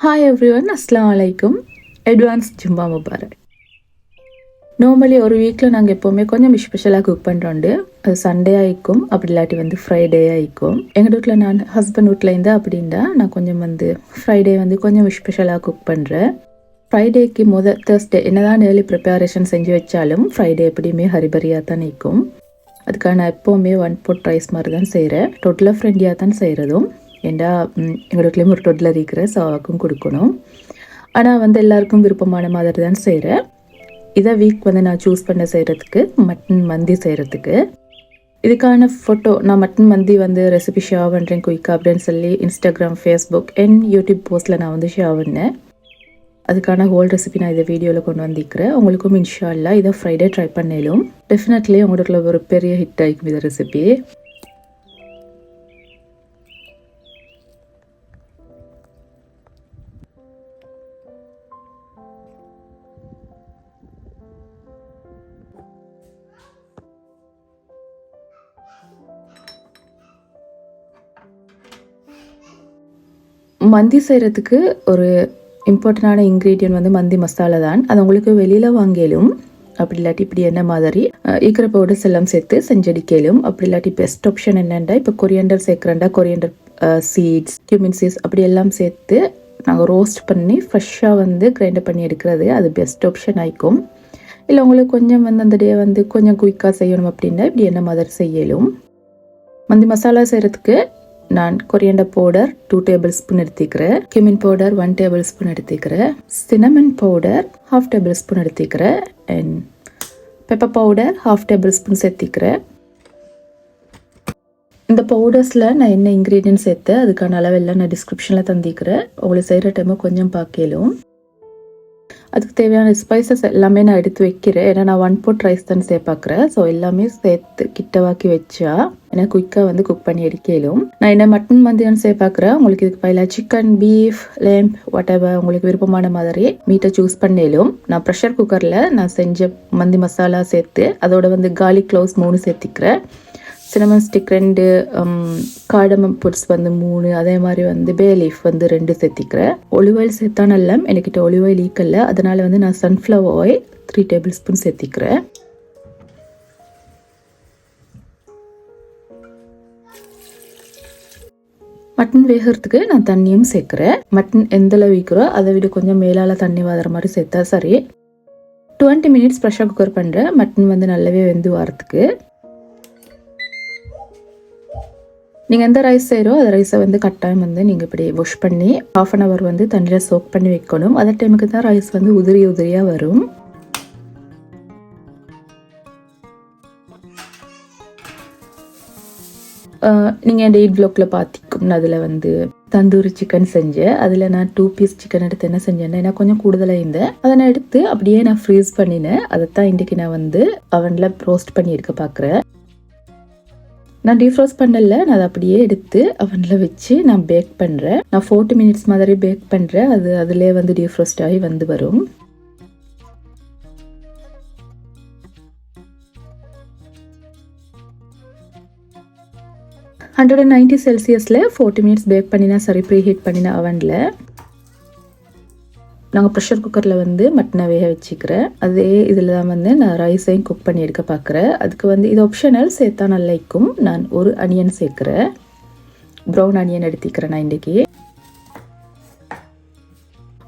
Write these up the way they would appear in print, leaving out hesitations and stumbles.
Hi everyone, அஸ்ஸலாமு அலைக்கும். Advance ஜும்மா Mubarak. Normally ஒரு வீக்கில் நாங்கள் எப்போவுமே கொஞ்சம் ஸ்பெஷலாக குக் பண்ணுறோண்டு. அது சண்டே ஆகிக்கும், அப்படி இல்லாட்டி ஃப்ரைடே ஆகிக்கும். எங்கள் வீட்டில் நான் ஹஸ்பண்ட் வீட்டில் இருந்தால் அப்படின்னா நான் கொஞ்சம் ஃப்ரைடே கொஞ்சம் ஸ்பெஷலாக குக் பண்ணுறேன். ஃப்ரைடேக்கு தேர்ஸ்டே என்னதான் ஏர்லி ப்ரிப்பரேஷன் செஞ்சு வச்சாலும் ஃப்ரைடே எப்படியுமே ஹரிபரியாக தான் நிற்கும். அதுக்காக நான் எப்போவுமே 1 pot ரைஸ் மாதிரி தான் செய்கிறேன். டொட்லர் ஃப்ரெண்டியாக தான் செய்கிறதும். ஏண்டா எங்கள் வீட்லேயும் ஒரு டொட்லர் இருக்கிற அவருக்கும் கொடுக்கணும். ஆனால் எல்லாருக்கும் விருப்பமான மாதிரி தான் செய்கிறேன். இதை வீக் நான் சூஸ் பண்ண செய்கிறதுக்கு மட்டன் மந்தி செய்கிறதுக்கு. இதுக்கான ஃபோட்டோ நான் மட்டன் மந்தி ரெசிபி ஷேர் பண்ணுறேன் குயிக்காக அப்படின்னு சொல்லி இன்ஸ்டாகிராம், ஃபேஸ்புக் அண்ட் யூடியூப் போஸ்ட்டில் நான் ஷேர் பண்ணேன். அதுக்கான ஹோல் ரெசிபி நான் இதை வீடியோவில் கொண்டு வந்திருக்கிறேன். உங்களுக்கும் இன்ஷா அல்லாஹ் இதை ஃப்ரைடே ட்ரை பண்ணலும் டெஃபினெட்லி உங்களுக்கு ஒரு பெரிய ஹிட் ஆகிக்கும் இந்த ரெசிபி. மந்தி செய்கிறதுக்கு ஒரு இம்பார்ட்டண்டான இன்க்ரீடியன்ட் மந்தி மசாலா தான். அது உங்களுக்கு வெளியில் வாங்கிலும், அப்படி இல்லாட்டி இப்படி என்ன மாதிரி ஈக்கிற பவுடர்ஸ் எல்லாம் சேர்த்து செஞ்சடிக்கலும். அப்படி இல்லாட்டி பெஸ்ட் ஆப்ஷன் என்னென்னா, இப்போ கொரியண்டர் சேர்க்குறேன்டா கொரியண்டர் சீட்ஸ், கியூமின் சீட்ஸ் அப்படி எல்லாம் சேர்த்து நாங்கள் ரோஸ்ட் பண்ணி ஃப்ரெஷ்ஷாக கிரைண்டர் பண்ணி எடுக்கிறது அது பெஸ்ட் ஆப்ஷன் ஆகிக்கும். இல்லை உங்களுக்கு கொஞ்சம் அந்த டே கொஞ்சம் குயிக்காக செய்யணும் அப்படின்னா இப்படி என்ன மாதிரி செய்யலும். மந்தி மசாலா செய்கிறதுக்கு நான் கொரியண்டர் பவுடர் 2 tablespoon எடுத்துக்கிறேன். கியூமின் பவுடர் 1 tablespoon எடுத்துக்கிறேன். சினமன் பவுடர் 1/2 tablespoon எடுத்துக்கிறேன். And pepper powder 1/2 tablespoon சேர்த்திக்கிறேன். இந்த பவுடர்ஸில் நான் என்ன இன்க்ரீடியன்ட் சேர்த்து அதுக்கான அளவெல்லாம் நான் டிஸ்கிரிப்ஷனில் தந்திக்கிறேன். உங்களுக்கு செய்கிற டைமு கொஞ்சம் பார்க்கலும். அதுக்கு தேவையான ஸ்பைசஸ் எல்லாமே நான் எடுத்து வைக்கிறேன். ஏன்னா நான் 1 pot ரைஸ் தான் சேர்ப்பாக்குறேன். ஸோ எல்லாமே சேர்த்து கிட்டவாக்கி வச்சா எனக்கு குயிக்காக குக் பண்ணி எடுக்கலும். நான் என்ன மட்டன் மந்தியான்னு சேர்ப்பாக்குறேன். உங்களுக்கு இதுக்கு பயிலாக chicken, beef, lamp what ever உங்களுக்கு விருப்பமான மாதிரி மீட்டை சூஸ் பண்ணலும். நான் ப்ரெஷர் குக்கரில் நான் செஞ்ச மந்தி மசாலா சேர்த்து அதோட கார்லிக் க்ளோவ்ஸ் 3 சேர்த்திக்கிறேன். சினமன் ஸ்டிக் 2, கார்டமம் புட்ஸ் 3, அதே மாதிரி பே லீஃப் 2 சேர்த்திக்கிறேன். ஒலிவ் ஆயில் சேர்த்தா நல்லா எனக்கிட்ட ஒலிவ் ஆயில் ஈக்கல்ல, அதனால நான் சன்ஃப்ளவர் ஆயில் 3 tablespoon சேர்த்திக்கிறேன். மட்டன் வேகிறதுக்கு நான் தண்ணியும் சேர்க்குறேன். மட்டன் எந்தளவு வைக்கிறோ அதை விட கொஞ்சம் மேலால் தண்ணி வாதுற மாதிரி சேர்த்தா சரி. 20 minutes ப்ரெஷர் குக்கர் பண்ணுறேன். மட்டன் நல்லாவே வெந்து வரத்துக்கு. நீங்கள் எந்த ரைஸ் செய்கிறோ அந்த ரைஸை கட்டாயம் நீங்கள் இப்படி வாஷ் பண்ணி 1/2 an hour தண்ணியில் சோக் பண்ணி வைக்கணும். அதே டைமுக்கு தான் ரைஸ் உதிரி உதிரியாக வரும். நீங்கள் என் டெய்ட் வ்ளாகில் பார்த்திக்கும் அதில் தந்தூரி சிக்கன் செஞ்சேன். அதில் நான் 2 piece சிக்கன் எடுத்து என்ன செஞ்சேன்னா எனக்கு கொஞ்சம் கூடுதலாக இருந்தேன். அதை நான் எடுத்து அப்படியே நான் ஃப்ரீஸ் பண்ணினேன். அதைத்தான் இன்றைக்கி நான் அவனில் ரோஸ்ட் பண்ணி எடுக்க பார்க்குறேன். நான் டீஃப்ரோஸ்ட் பண்ணல, நான் அதை அப்படியே எடுத்து அவனில் வச்சு நான் பேக் பண்ணுறேன். நான் 40 minutes மாதிரி பேக் பண்ணுறேன். அது அதிலே டீஃப்ரோஸ்ட் ஆகி வரும். $190 40 minutes பேக் பண்ணினா சரி. ப்ரீ ஹீட் பண்ணின அவனில் நாங்கள் ப்ரெஷர் குக்கரில் மட்டனை வேக வச்சுக்கிறேன். அதே இதில் தான் நான் ரைஸையும் குக் பண்ணி எடுக்க பார்க்குறேன். அதுக்கு இது ஆப்ஷனல், சேர்த்தா நல்லா இருக்கும். நான் ஒரு அனியன் சேர்க்குறேன். ப்ரௌன் அனியன் எடுத்துக்கிறேன் நான் இன்றைக்கி.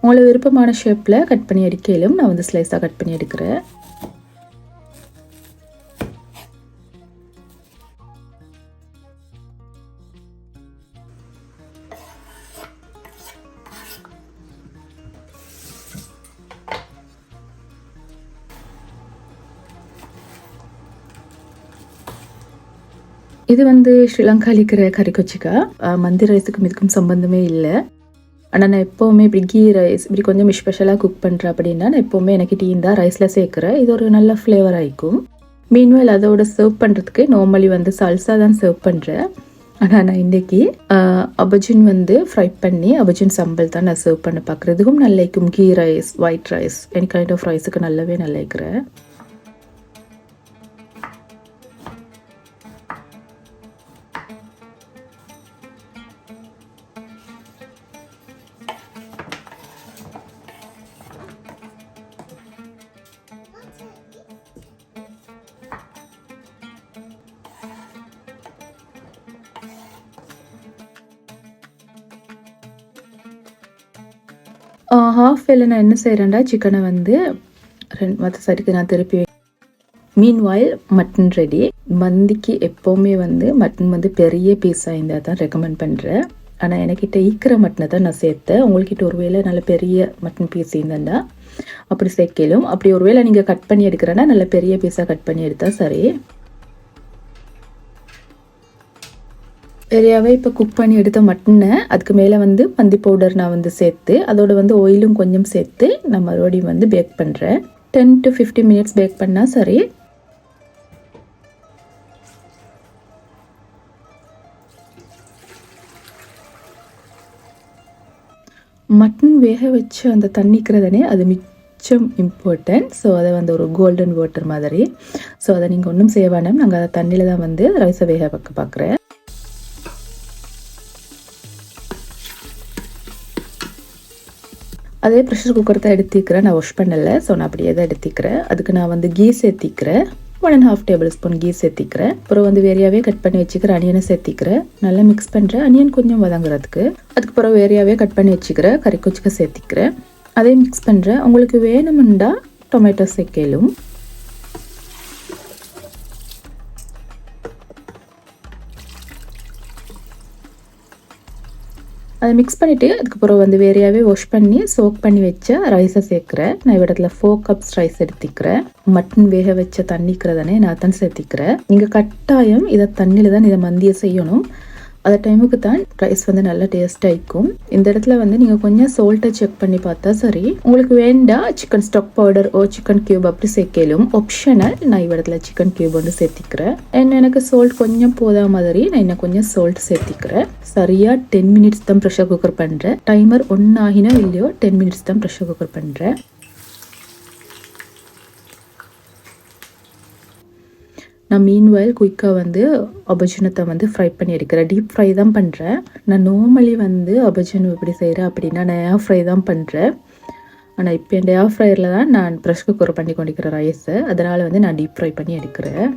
உங்களுக்கு விருப்பமான ஷேப்பில் கட் பண்ணி எடுக்கலும் நான் ஸ்லைஸாக கட் பண்ணி எடுக்கிறேன். இது ஸ்ரீலங்காவில் இருக்கிற கறி கொச்சிக்கா. மந்தி ரைஸுக்கும் இதுக்கும் சம்பந்தமே இல்லை. ஆனால் நான் எப்போவுமே இப்படி கீ ரைஸ் இப்படி கொஞ்சம் ஸ்பெஷலாக குக் பண்ணுறேன் அப்படின்னா நான் எப்போவுமே எனக்கு டீ தான் ரைஸில் சேர்க்குறேன். இது ஒரு நல்ல ஃப்ளேவர் ஆகிக்கும். மீன்வேல் அதோட சர்வ் பண்ணுறதுக்கு நார்மலி சல்சா தான் சர்வ் பண்ணுறேன். ஆனால் நான் இன்றைக்கி அபஜின் ஃப்ரை பண்ணி அபஜின் சம்பல் தான் நான் சர்வ் பண்ண பார்க்குறேன். இதுக்கும் நல்லா இருக்கும். Ghee rice, white rice, any kind of ரைஸுக்கு நல்லாவே நல்லா இருக்கிறேன். ஹாஃப் வேலை நான் என்ன செய்கிறேன்டா, சிக்கனை வந்து மற்ற சைடுக்கு நான் திருப்பி மீன்வாயில் மட்டன் ரெடி. மந்திக்கு எப்போவுமே வந்து மட்டன் வந்து பெரிய பீஸாக இருந்தால் தான் ரெக்கமெண்ட் பண்ணுறேன். ஆனால் எனக்கிட்ட ஈக்கிற மட்டனை தான் நான் சேர்த்தேன். உங்கள்கிட்ட ஒருவேளை நல்ல பெரிய மட்டன் பீஸ் இருந்தேன்டா அப்படி சேர்க்கலும். அப்படி ஒருவேளை நீங்கள் கட் பண்ணி எடுக்கிறேன்னா நல்ல பெரிய பீஸாக கட் பண்ணி எடுத்தால் சரி. பெரியாவே இப்போ குக் பண்ணி எடுத்த மட்டனை அதுக்கு மேலே வந்து மந்தி பவுடர் நான் வந்து சேர்த்து அதோட வந்து ஆயிலும் கொஞ்சம் சேர்த்து நான் மறுபடியும் வந்து பேக் பண்ணுறேன். 10 to 15 minutes பேக் பண்ணால் சரி. மட்டன் வேக வச்சு அந்த தண்ணிக்கிறதுனே அது மிச்சம் இம்பார்ட்டன்ட். ஸோ அதை வந்து ஒரு கோல்டன் வாட்டர் மாதிரி. ஸோ அதை நீங்கள் ஒன்றும் செய்ய வேண்டாம். நாங்கள் அதை தண்ணியில் தான் வந்து ரைஸை வேக வைக்க பார்க்குறேன். அதே ப்ரெஷர் குக்கர் தான் எடுத்துக்கிறேன். நான் வாஷ் பண்ணலை. ஸோ நான் அப்படியே தான் எடுத்துக்கிறேன். அதுக்கு நான் வந்து கீ சேர்த்திக்கிறேன். 1.5 tablespoon கீ சேர்த்திக்கிறேன். அப்புறம் வந்து வேறையாவே கட் பண்ணி வச்சுக்கிற அனியனை சேர்த்திக்கிறேன். நல்லா மிக்ஸ் பண்ணுறேன் அனியன் கொஞ்சம் வதங்குறதுக்கு. அதுக்கப்புறம் வேறையாவே கட் பண்ணி வச்சுக்கிறேன் கறி கொச்சிக்க சேர்த்திக்கிறேன். அதே மிக்ஸ் பண்ணுறேன். உங்களுக்கு வேணுமுண்டா டொமேட்டோ சேர்க்கலும். அதை மிக்ஸ் பண்ணிவிட்டு அதுக்கப்புறம் வந்து வேறையாவே வாஷ் பண்ணி சோக் பண்ணி வச்ச ரைஸை சேர்க்குறேன். நான் இடத்துல 4 cups ரைஸ் எடுத்துக்கிறேன். மட்டன் வேக வச்ச தண்ணிக்கிறதானே நான் தான் சேர்த்திக்கிறேன். நீங்கள் கட்டாயம் இதை தண்ணியில் தான் இதை மந்தியை செய்யணும். அந்த டைமுக்கு தான் ரைஸ் வந்து நல்லா டேஸ்ட்டாக இருக்கும். இந்த இடத்துல வந்து நீங்கள் கொஞ்சம் சால்ட்டை செக் பண்ணி பார்த்தா சரி. உங்களுக்கு வேண்டாம் சிக்கன் ஸ்டாக் பவுடர் ஓ சிக்கன் கியூப் அப்படி சேர்க்கலும். ஆப்ஷனல். நான் இடத்துல சிக்கன் கியூப் வந்து சேர்த்திக்கிறேன். எனக்கு சால்ட் கொஞ்சம் போதா மாதிரி நான் இன்னும் கொஞ்சம் சால்ட் சேர்த்திக்கிறேன். சரியாக 10 minutes தான் ப்ரெஷர் குக்கர் பண்ணுறேன். டைமர் ஆகினோ இல்லையோ 10 minutes தான் ப்ரெஷர் குக்கர் பண்ணுறேன். நான் மீன்வாயில் குயிக்காக வந்து அபஜனத்தை வந்து ஃப்ரை பண்ணி எடுக்கிறேன். டீப் ஃப்ரை தான் பண்ணுறேன். நான் நார்மலி வந்து அபஜனம் எப்படி செய்கிறேன் அப்படின்னா நான் ஏர் ஃப்ரை தான் பண்ணுறேன். ஆனால் இப்போ என் ஏர் ஃப்ரையரில் தான் நான் ப்ரெஷர் குக்கர் பண்ணி கொண்டிருக்கிறேன் ரைஸை. அதனால் வந்து நான் டீப் ஃப்ரை பண்ணி எடுக்கிறேன்.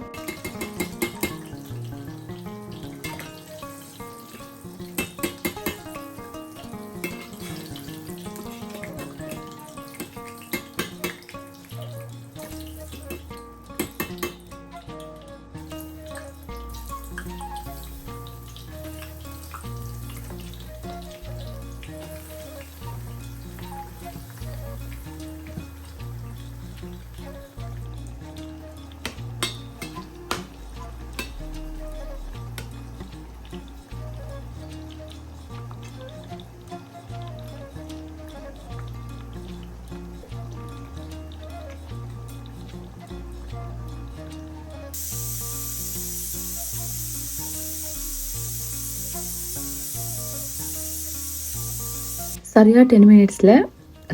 சரியாக 10 minutesல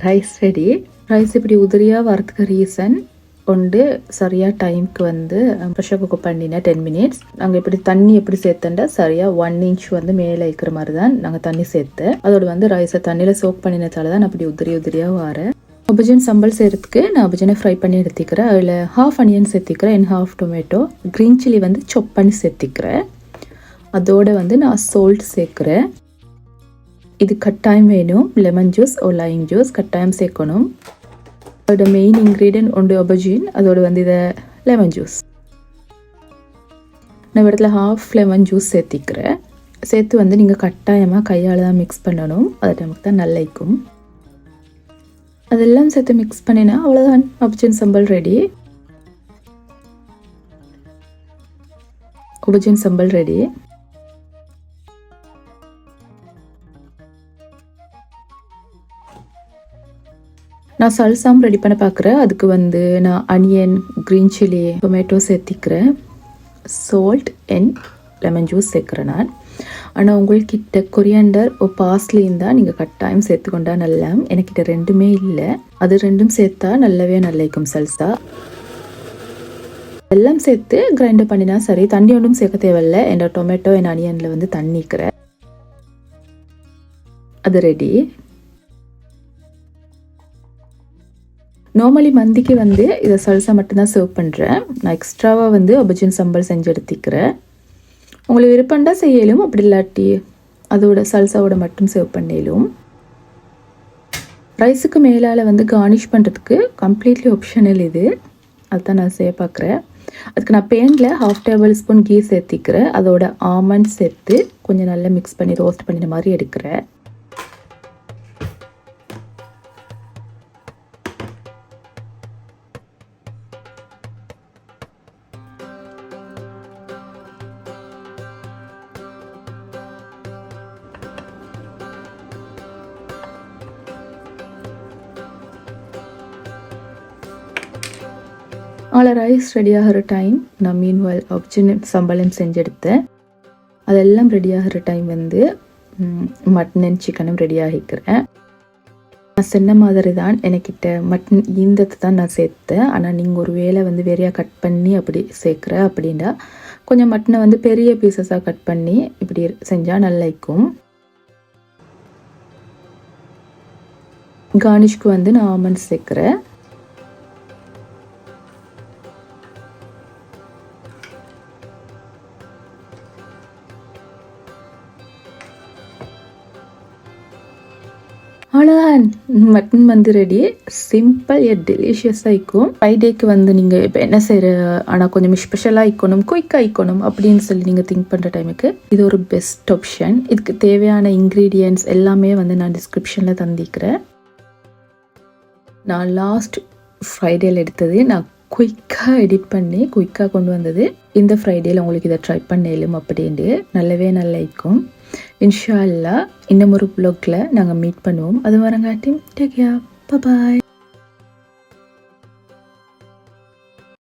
ரைஸ் ரெடி. ரைஸ் இப்படி உதிரியாக வரதுக்கு ரீசன் கொண்டு சரியாக டைமுக்கு வந்து ப்ரெஷர் குக்கர் பண்ணினேன் 10 minutes. நாங்கள் இப்படி தண்ணி எப்படி சேர்த்தேன்டா சரியாக 1 inch வந்து மேலே இருக்கிற மாதிரி தான் நாங்கள் தண்ணி சேர்த்தேன். அதோட வந்து ரைஸை தண்ணியில் சோக் பண்ணினதால தான் அப்படி உதிரியாக வரேன். அபஜன் சம்பல் செய்கிறதுக்கு நான் அபஜனை ஃப்ரை பண்ணி எடுத்துக்கிறேன். அதில் ஹாஃப் அனியன் சேர்த்திக்கிறேன் and half tomato. Green chilli வந்து சாப் பண்ணி சேர்த்திக்கிறேன். அதோட வந்து நான் சால்ட் சேர்க்குறேன். இது கட்டாயம் வேணும். லெமன் ஜூஸ் ஓ லைம் ஜூஸ் கட்டாயம் சேர்க்கணும். அதோட மெயின் இன்க்ரீடியன்ட் ஒன்று அபஜின். அதோட வந்து இதை லெமன் ஜூஸ். நான் இடத்துல ஹாஃப் லெமன் ஜூஸ் சேர்த்திக்கிறேன். சேர்த்து வந்து நீங்கள் கட்டாயமாக கையால் தான் மிக்ஸ் பண்ணணும். அது நமக்கு தான் நல்லா இருக்கும். அதெல்லாம் சேர்த்து மிக்ஸ் பண்ணினா அவ்வளோதான் அபஜின் சம்பல் ரெடி. அபஜின் சம்பல் ரெடி. நான் சல்சாம் ரெடி பண்ண பார்க்குறேன். அதுக்கு வந்து நான் அனியன் க்ரீன் சில்லி டொமேட்டோ சேர்த்திக்கிறேன். சால்ட் அண்ட் லெமன் ஜூஸ் சேர்க்குறேன் நான். ஆனால் உங்கள்கிட்ட கொரியாண்டர் ஓ பார்ஸ்லி இருந்தால் நீங்கள் கட்டாயம் சேர்த்துக்கொண்டா நல்லா. எனக்கிட்ட ரெண்டுமே இல்லை. அது ரெண்டும் சேர்த்தா நல்லாவே இருக்கும் சல்சா. எல்லாம் சேர்த்து கிரைண்டர் பண்ணினா சரி. தண்ணி ஒன்றும் சேர்க்க தேவையில்லை. என்னோட டொமேட்டோ என் அனியனில் வந்து தண்ணிக்கிறேன். அது ரெடி. நார்மலி மந்திக்கு வந்து இதை சல்சா மட்டும்தான் சர்வ் பண்ணுறேன். நான் எக்ஸ்ட்ராவாக வந்து அபஜின் சம்பல் செஞ்சு எடுத்துக்கிறேன். உங்களுக்கு விருப்பம்டா செய்யலும். அப்படி இல்லாட்டி அதோட சல்சாவோட மட்டும் சர்வ் பண்ணிலும். ரைஸுக்கு மேலால் வந்து கார்னிஷ் பண்ணுறதுக்கு கம்ப்ளீட்லி ஆப்ஷனல் இது. அதுதான் நான் செய்ய பார்க்குறேன். அதுக்கு நான் பேனில் 1/2 டேபிள் ஸ்பூன் கீ சேர்த்திக்கிறேன். அதோட ஆமண்ட் சேர்த்து கொஞ்சம் நல்லா மிக்ஸ் பண்ணி ரோஸ்ட் பண்ணின மாதிரி எடுக்கிறேன். ரைஸ் ரெடி ஆகிற டைம் நான் மீன்வாயில் ஆப்ஷன் சம்பளம் செஞ்செடுத்தேன். அதெல்லாம் ரெடி ஆகிற டைம் வந்து மட்டன் அண்ட் சிக்கனும் ரெடி ஆகிக்கிறேன். நான் சொன்ன மாதிரி தான் எனக்கிட்ட மட்டன் ஈந்தத்தை தான் நான் சேர்த்தேன். ஆனால் நீங்கள் ஒரு வேளை வந்து வேறையாக கட் பண்ணி அப்படி சேர்க்குற அப்படின்னா கொஞ்சம் மட்டனை வந்து பெரிய பீசஸாக கட் பண்ணி இப்படி செஞ்சால் நல்லா இருக்கும். கார்னிஷ்க்கு வந்து நான் ஆமண்ட் சேர்க்குறேன். அவ்வளோதான், மட்டன் வந்து ரெடி. சிம்பிள் எட் டெலிஷியஸாக இருக்கும். ஃப்ரைடேக்கு வந்து நீங்கள் இப்போ என்ன செய்கிற ஆனால் கொஞ்சம் ஸ்பெஷலாக இருக்கணும், குயிக்காக இருக்கணும் அப்படின்னு சொல்லி நீங்கள் திங்க் பண்ணுற டைமுக்கு இது ஒரு பெஸ்ட் ஆப்ஷன். இதுக்கு தேவையான இன்க்ரீடியன்ட்ஸ் எல்லாமே வந்து நான் டிஸ்கிரிப்ஷனில் தந்திக்கிறேன். நான் லாஸ்ட் ஃப்ரைடேல எடுத்தது நான் குயிக்காக எடிட் பண்ணி குயிக்காக கொண்டு வந்தது. இந்த ஃப்ரைடேல உங்களுக்கு இதை ட்ரை பண்ணலும் அப்படின்ட்டு நல்லா இருக்கும். இன்ஷா அல்லாஹ் இன்னும் ஒரு வ்ளாக்ல நாங்கள் மீட் பண்ணுவோம். அது வரங்காட்டி டேக் கேர், பை பாய்.